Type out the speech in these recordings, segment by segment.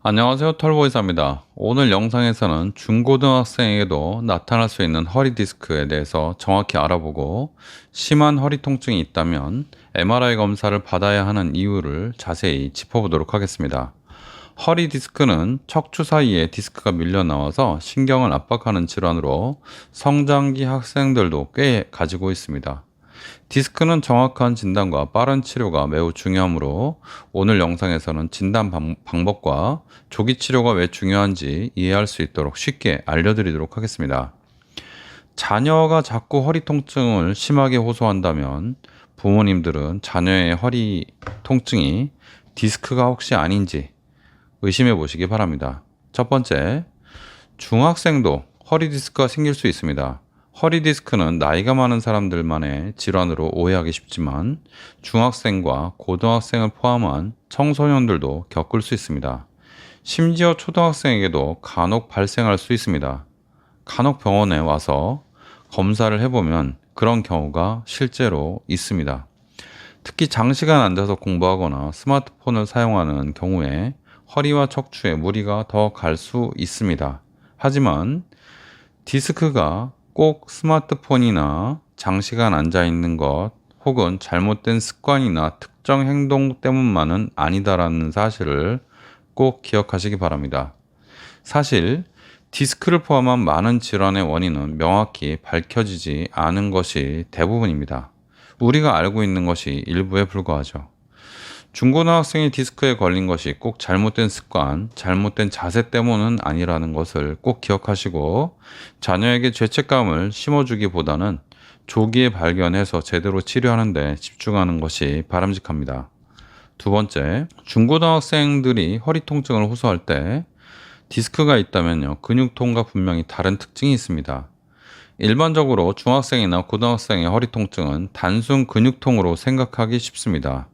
안녕하세요, 털보이사입니다. 오늘 영상에서는 중고등학생에게도 나타날 수 있는 허리 디스크에 대해서 정확히 알아보고, 심한 허리 통증이 있다면 MRI 검사를 받아야 하는 이유를 자세히 짚어보도록 하겠습니다. 허리 디스크는 척추 사이에 디스크가 밀려 나와서 신경을 압박하는 질환으로 성장기 학생들도 꽤 가지고 있습니다. 디스크는 정확한 진단과 빠른 치료가 매우 중요하므로 오늘 영상에서는 진단 방법과 조기 치료가 왜 중요한지 이해할 수 있도록 쉽게 알려드리도록 하겠습니다. 자녀가 자꾸 허리 통증을 심하게 호소한다면 부모님들은 자녀의 허리 통증이 디스크가 혹시 아닌지 의심해 보시기 바랍니다. 첫 번째, 중학생도 허리 디스크가 생길 수 있습니다. 허리 디스크는 나이가 많은 사람들만의 질환으로 오해하기 쉽지만 중학생과 고등학생을 포함한 청소년들도 겪을 수 있습니다. 심지어 초등학생에게도 간혹 발생할 수 있습니다. 간혹 병원에 와서 검사를 해보면 그런 경우가 실제로 있습니다. 특히 장시간 앉아서 공부하거나 스마트폰을 사용하는 경우에 허리와 척추에 무리가 더 갈 수 있습니다. 하지만 디스크가 꼭 스마트폰이나 장시간 앉아 있는 것 혹은 잘못된 습관이나 특정 행동 때문만은 아니다라는 사실을 꼭 기억하시기 바랍니다. 사실 디스크를 포함한 많은 질환의 원인은 명확히 밝혀지지 않은 것이 대부분입니다. 우리가 알고 있는 것이 일부에 불과하죠. 중고등학생이 디스크에 걸린 것이 꼭 잘못된 습관, 잘못된 자세 때문은 아니라는 것을 꼭 기억하시고 자녀에게 죄책감을 심어주기보다는 조기에 발견해서 제대로 치료하는 데 집중하는 것이 바람직합니다. 두 번째, 중고등학생들이 허리 통증을 호소할 때 디스크가 있다면요, 근육통과 분명히 다른 특징이 있습니다. 일반적으로 중학생이나 고등학생의 허리 통증은 단순 근육통으로 생각하기 쉽습니다.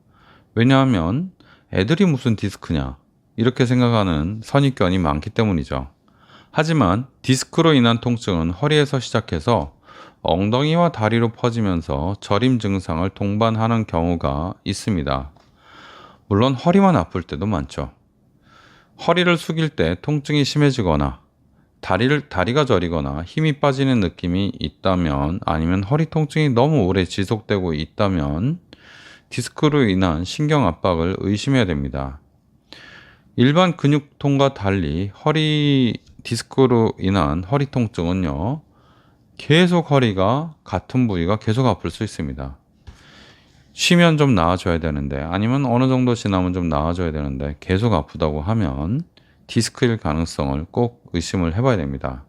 왜냐하면 애들이 무슨 디스크냐 이렇게 생각하는 선입견이 많기 때문이죠. 하지만 디스크로 인한 통증은 허리에서 시작해서 엉덩이와 다리로 퍼지면서 저림 증상을 동반하는 경우가 있습니다. 물론 허리만 아플 때도 많죠. 허리를 숙일 때 통증이 심해지거나 다리가 저리거나 힘이 빠지는 느낌이 있다면, 아니면 허리 통증이 너무 오래 지속되고 있다면 디스크로 인한 신경 압박을 의심해야 됩니다. 일반 근육통과 달리 디스크로 인한 허리 통증은요, 계속 허리가 같은 부위가 계속 아플 수 있습니다. 쉬면 좀 나아져야 되는데, 아니면 어느 정도 지나면 좀 나아져야 되는데 계속 아프다고 하면 디스크일 가능성을 꼭 의심을 해봐야 됩니다.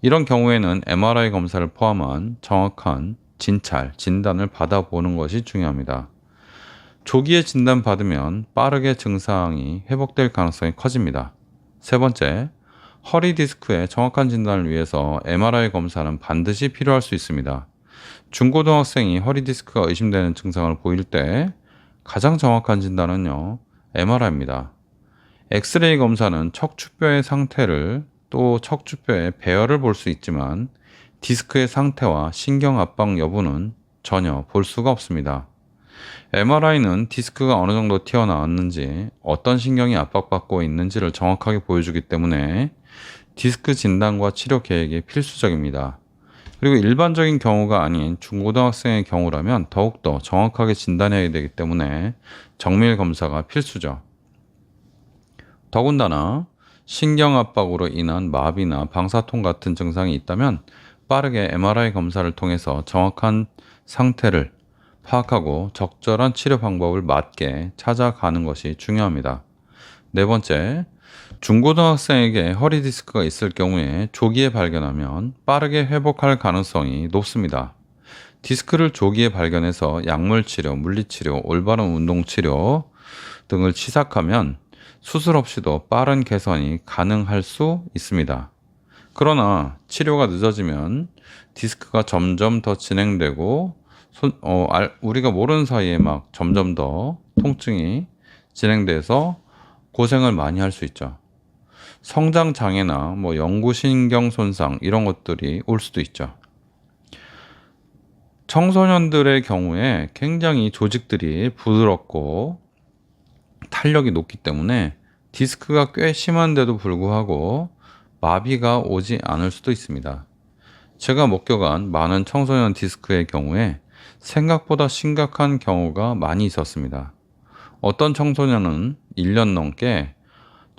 이런 경우에는 MRI 검사를 포함한 정확한 진단을 받아보는 것이 중요합니다. 조기에 진단받으면 빠르게 증상이 회복될 가능성이 커집니다. 세 번째, 허리 디스크의 정확한 진단을 위해서 MRI 검사는 반드시 필요할 수 있습니다. 중고등학생이 허리 디스크가 의심되는 증상을 보일 때 가장 정확한 진단은요, MRI입니다. 엑스레이 검사는 척추뼈의 상태를, 또 척추뼈의 배열을 볼 수 있지만 디스크의 상태와 신경 압박 여부는 전혀 볼 수가 없습니다. MRI는 디스크가 어느 정도 튀어나왔는지, 어떤 신경이 압박받고 있는지를 정확하게 보여주기 때문에 디스크 진단과 치료 계획이 필수적입니다. 그리고 일반적인 경우가 아닌 중고등학생의 경우라면 더욱더 정확하게 진단해야 되기 때문에 정밀 검사가 필수죠. 더군다나 신경 압박으로 인한 마비나 방사통 같은 증상이 있다면 빠르게 MRI 검사를 통해서 정확한 상태를 파악하고 적절한 치료 방법을 맞게 찾아가는 것이 중요합니다. 네 번째, 중고등학생에게 허리 디스크가 있을 경우에 조기에 발견하면 빠르게 회복할 가능성이 높습니다. 디스크를 조기에 발견해서 약물 치료, 물리치료, 올바른 운동 치료 등을 시작하면 수술 없이도 빠른 개선이 가능할 수 있습니다. 그러나 치료가 늦어지면 디스크가 점점 더 진행되고 우리가 모르는 사이에 막 점점 더 통증이 진행돼서 고생을 많이 할 수 있죠. 성장 장애나 뭐 영구신경 손상 이런 것들이 올 수도 있죠. 청소년들의 경우에 굉장히 조직들이 부드럽고 탄력이 높기 때문에 디스크가 꽤 심한데도 불구하고 마비가 오지 않을 수도 있습니다. 제가 목격한 많은 청소년 디스크의 경우에 생각보다 심각한 경우가 많이 있었습니다. 어떤 청소년은 1년 넘게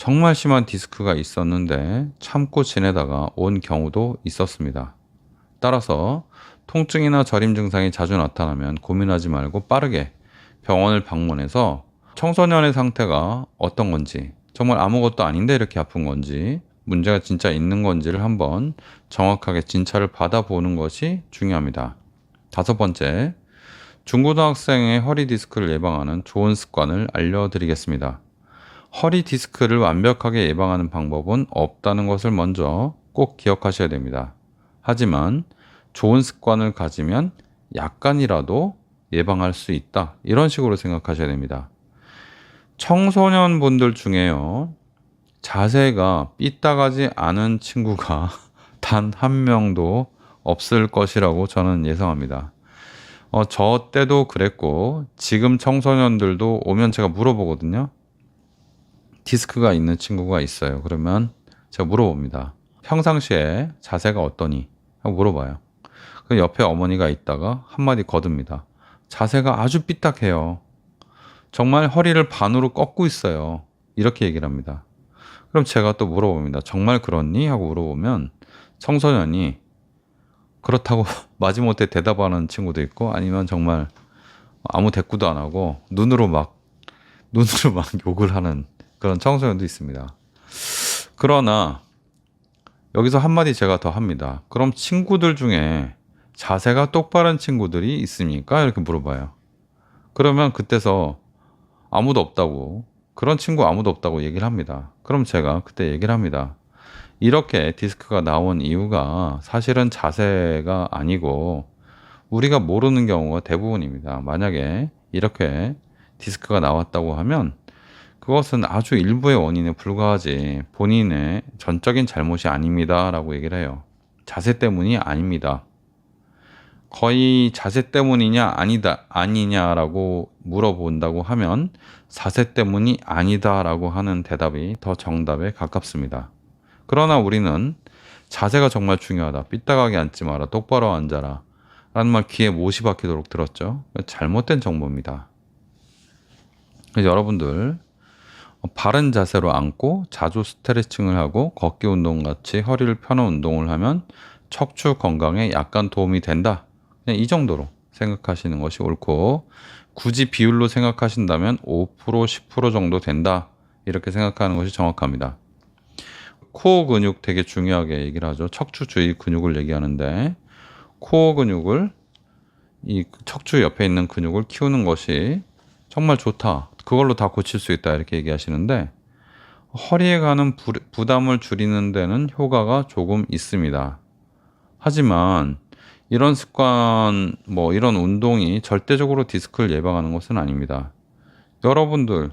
정말 심한 디스크가 있었는데 참고 지내다가 온 경우도 있었습니다. 따라서 통증이나 저림 증상이 자주 나타나면 고민하지 말고 빠르게 병원을 방문해서 청소년의 상태가 어떤 건지, 정말 아무것도 아닌데 이렇게 아픈 건지, 문제가 진짜 있는 건지를 한번 정확하게 진찰을 받아보는 것이 중요합니다. 5번째, 중고등학생의 허리 디스크를 예방하는 좋은 습관을 알려드리겠습니다. 허리 디스크를 완벽하게 예방하는 방법은 없다는 것을 먼저 꼭 기억하셔야 됩니다. 하지만 좋은 습관을 가지면 약간이라도 예방할 수 있다. 이런 식으로 생각하셔야 됩니다. 청소년분들 중에요, 자세가 삐딱하지 않은 친구가 단 한 명도 없을 것이라고 저는 예상합니다. 저 때도 그랬고 지금 청소년들도 오면 제가 물어보거든요. 디스크가 있는 친구가 있어요. 그러면 제가 물어봅니다. 평상시에 자세가 어떠니? 하고 물어봐요. 그 옆에 어머니가 있다가 한마디 거듭니다. 자세가 아주 삐딱해요. 정말 허리를 반으로 꺾고 있어요. 이렇게 얘기를 합니다. 그럼 제가 또 물어봅니다. 정말 그렇니? 하고 물어보면 청소년이 그렇다고 마지못해 대답하는 친구도 있고, 아니면 정말 아무 대꾸도 안 하고 눈으로 막 욕을 하는 그런 청소년도 있습니다. 그러나 여기서 한마디 제가 더 합니다. 그럼 친구들 중에 자세가 똑바른 친구들이 있습니까? 이렇게 물어봐요. 그러면 그때서 아무도 없다고, 그런 친구 아무도 없다고 얘기를 합니다. 그럼 제가 그때 얘기를 합니다. 이렇게 디스크가 나온 이유가 사실은 자세가 아니고 우리가 모르는 경우가 대부분입니다. 만약에 이렇게 디스크가 나왔다고 하면 그것은 아주 일부의 원인에 불과하지 본인의 전적인 잘못이 아닙니다 라고 얘기를 해요. 자세 때문이 아닙니다. 거의 자세 때문이냐 아니냐라고 물어본다고 하면 자세 때문이 아니다라고 하는 대답이 더 정답에 가깝습니다. 그러나 우리는 자세가 정말 중요하다. 삐딱하게 앉지 마라. 똑바로 앉아라. 라는 말 귀에 못이 박히도록 들었죠. 잘못된 정보입니다. 그래서 여러분들 바른 자세로 앉고 자주 스트레칭을 하고 걷기 운동 같이 허리를 펴는 운동을 하면 척추 건강에 약간 도움이 된다. 그냥 이 정도로 생각하시는 것이 옳고, 굳이 비율로 생각하신다면 5%, 10% 정도 된다. 이렇게 생각하는 것이 정확합니다. 코어 근육 되게 중요하게 얘기를 하죠. 척추 주위 근육을 얘기하는데, 코어 근육을, 이 척추 옆에 있는 근육을 키우는 것이 정말 좋다. 그걸로 다 고칠 수 있다. 이렇게 얘기하시는데, 허리에 가는 부담을 줄이는 데는 효과가 조금 있습니다. 하지만 이런 습관, 이런 운동이 절대적으로 디스크를 예방하는 것은 아닙니다. 여러분들,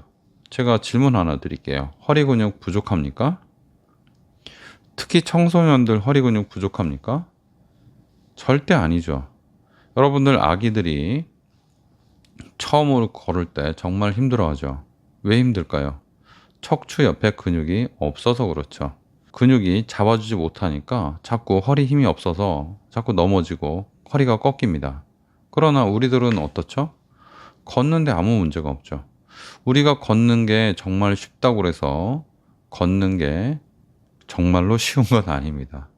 제가 질문 하나 드릴게요. 허리 근육 부족합니까? 특히 청소년들 허리 근육 부족합니까? 절대 아니죠. 여러분들 아기들이 처음으로 걸을 때 정말 힘들어하죠. 왜 힘들까요? 척추 옆에 근육이 없어서 그렇죠. 근육이 잡아주지 못하니까 자꾸 허리 힘이 없어서 자꾸 넘어지고 허리가 꺾입니다. 그러나 우리들은 어떻죠? 걷는데 아무 문제가 없죠. 우리가 걷는 게 정말 쉽다고 해서 걷는 게 정말로 쉬운 건 아닙니다.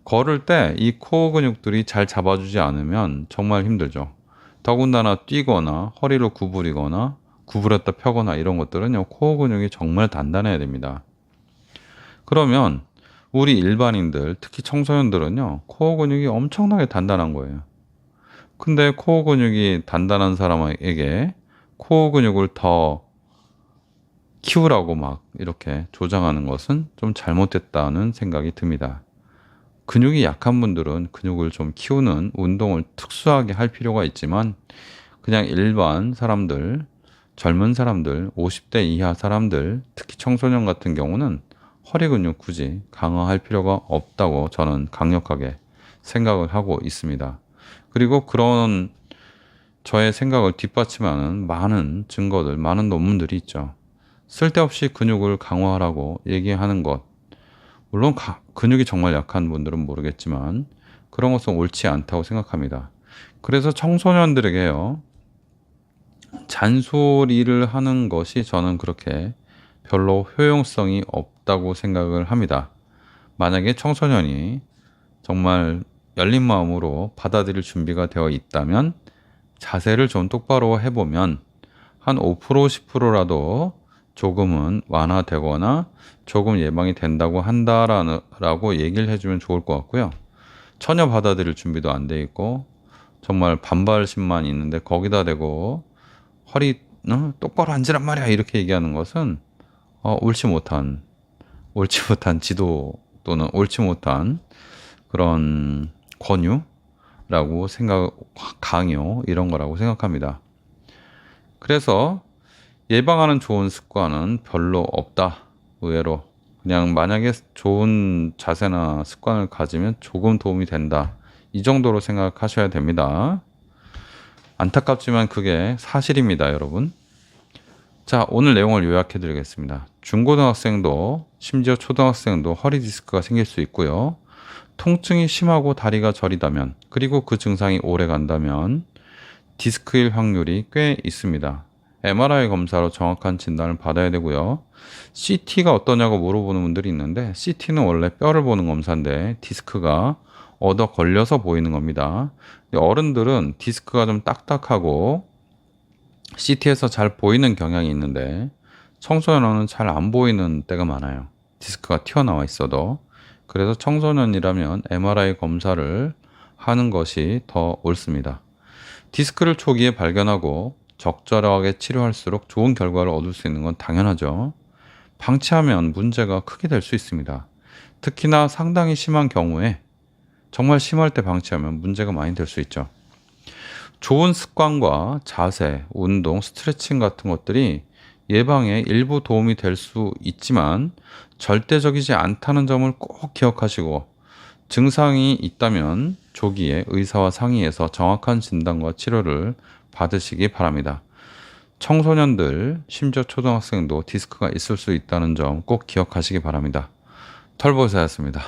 걸을 때 이 코어 근육들이 잘 잡아주지 않으면 정말 힘들죠. 더군다나 뛰거나 허리를 구부리거나 구부렸다 펴거나 이런 것들은요, 코어 근육이 정말 단단해야 됩니다. 그러면 우리 일반인들, 특히 청소년들은요, 코어 근육이 엄청나게 단단한 거예요. 근데 코어 근육이 단단한 사람에게 코어 근육을 더 키우라고 막 이렇게 조장하는 것은 좀 잘못됐다는 생각이 듭니다. 근육이 약한 분들은 근육을 좀 키우는 운동을 특수하게 할 필요가 있지만, 그냥 일반 사람들, 젊은 사람들, 50대 이하 사람들, 특히 청소년 같은 경우는 허리 근육 굳이 강화할 필요가 없다고 저는 강력하게 생각을 하고 있습니다. 그리고 그런 저의 생각을 뒷받침하는 많은 증거들, 많은 논문들이 있죠. 쓸데없이 근육을 강화하라고 얘기하는 것. 물론 근육이 정말 약한 분들은 모르겠지만 그런 것은 옳지 않다고 생각합니다. 그래서 청소년들에게요, 잔소리를 하는 것이 저는 그렇게 별로 효용성이 없다고 생각을 합니다. 만약에 청소년이 정말 열린 마음으로 받아들일 준비가 되어 있다면 자세를 좀 똑바로 해보면 한 5%, 10%라도 조금은 완화되거나 조금 예방이 된다고 한다라고 얘기를 해주면 좋을 것 같고요. 전혀 받아들일 준비도 안 돼 있고 정말 반발심만 있는데 거기다 대고 허리 똑바로 앉으란 말이야 이렇게 얘기하는 것은 옳지 못한 지도 또는 옳지 못한 그런 권유라고 강요 이런 거라고 생각합니다. 그래서 예방하는 좋은 습관은 별로 없다. 의외로 그냥 만약에 좋은 자세나 습관을 가지면 조금 도움이 된다. 이 정도로 생각하셔야 됩니다. 안타깝지만 그게 사실입니다, 여러분. 자, 오늘 내용을 요약해 드리겠습니다. 중고등학생도 심지어 초등학생도 허리 디스크가 생길 수 있고요. 통증이 심하고 다리가 저리다면 그리고 그 증상이 오래 간다면 디스크일 확률이 꽤 있습니다. MRI 검사로 정확한 진단을 받아야 되고요. CT가 어떠냐고 물어보는 분들이 있는데 CT는 원래 뼈를 보는 검사인데 디스크가 얻어 걸려서 보이는 겁니다. 어른들은 디스크가 좀 딱딱하고 CT에서 잘 보이는 경향이 있는데 청소년은 잘 안 보이는 때가 많아요. 디스크가 튀어나와 있어도. 그래서 청소년이라면 MRI 검사를 하는 것이 더 옳습니다. 디스크를 초기에 발견하고 적절하게 치료할수록 좋은 결과를 얻을 수 있는 건 당연하죠. 방치하면 문제가 크게 될 수 있습니다. 특히나 상당히 심한 경우에 정말 심할 때 방치하면 문제가 많이 될 수 있죠. 좋은 습관과 자세, 운동, 스트레칭 같은 것들이 예방에 일부 도움이 될 수 있지만 절대적이지 않다는 점을 꼭 기억하시고 증상이 있다면 조기에 의사와 상의해서 정확한 진단과 치료를 받으시기 바랍니다. 청소년들, 심지어 초등학생도 디스크가 있을 수 있다는 점 꼭 기억하시기 바랍니다. 털보이사였습니다.